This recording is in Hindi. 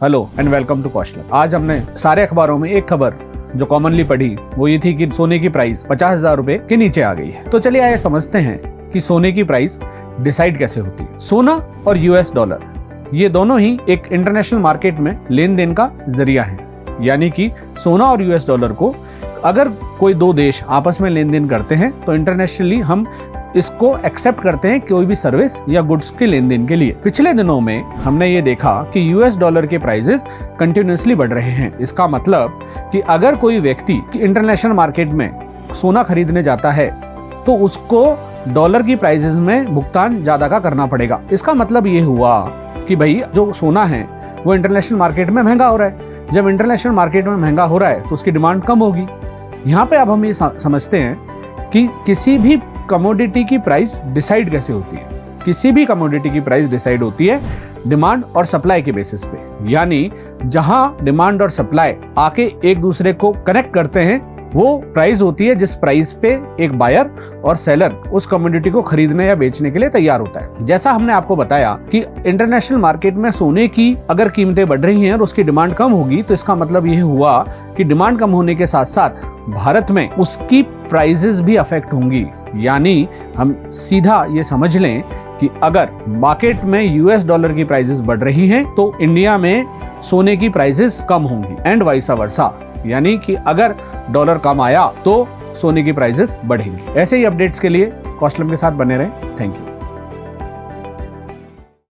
Hello and welcome to Kaushalam. आज हमने सारे अखबारों में एक खबर जो कॉमनली पढ़ी वो ये थी कि सोने की प्राइस 50,000 रुपए के नीचे आ गई है। तो चलिए आइए समझते हैं कि सोने की प्राइस डिसाइड कैसे होती है। सोना और यूएस डॉलर ये दोनों ही एक इंटरनेशनल मार्केट में लेन देन का जरिया है, यानी कि सोना और यूएस डॉलर को अगर कोई दो देश आपस में लेन देन करते हैं तो इंटरनेशनली हम इसको एक्सेप्ट करते हैं कोई भी सर्विस या गुड्स के लेन देन के लिए। पिछले दिनों में हमने ये देखा कि यूएस डॉलर के प्राइसेस कंटिन्यूअसली बढ़ रहे हैं। इसका मतलब कि अगर कोई व्यक्ति इंटरनेशनल मार्केट में सोना खरीदने जाता है तो उसको डॉलर की प्राइसेस में भुगतान ज्यादा का करना पड़ेगा। इसका मतलब ये हुआ कि भाई जो सोना है वो इंटरनेशनल मार्केट में महंगा हो रहा है। जब इंटरनेशनल मार्केट में महंगा हो रहा है तो उसकी डिमांड कम होगी। यहाँ पे अब हम ये समझते हैं कि किसी भी कमोडिटी की प्राइस डिसाइड कैसे होती है। किसी भी कमोडिटी की प्राइस डिसाइड होती है डिमांड और सप्लाई के बेसिस पे, यानी जहां डिमांड और सप्लाई आके एक दूसरे को कनेक्ट करते हैं वो प्राइस होती है जिस प्राइस पे एक बायर और सेलर उस कमोडिटी को खरीदने या बेचने के लिए तैयार होता है। जैसा हमने आपको बताया कि इंटरनेशनल मार्केट में सोने की अगर कीमतें बढ़ रही हैं और उसकी डिमांड कम होगी तो इसका मतलब ये हुआ कि डिमांड कम होने के साथ साथ भारत में उसकी प्राइसेस भी अफेक्ट होंगी। यानी हम सीधा ये समझ लें कि अगर मार्केट में यूएस डॉलर की प्राइसेस बढ़ रही हैं तो इंडिया में सोने की प्राइसेस कम होंगी एंड वाइस वर्सा, यानी कि अगर डॉलर कम आया तो सोने की प्राइसेस बढ़ेंगी। ऐसे ही अपडेट्स के लिए कौशलम के साथ बने रहें। Thank you.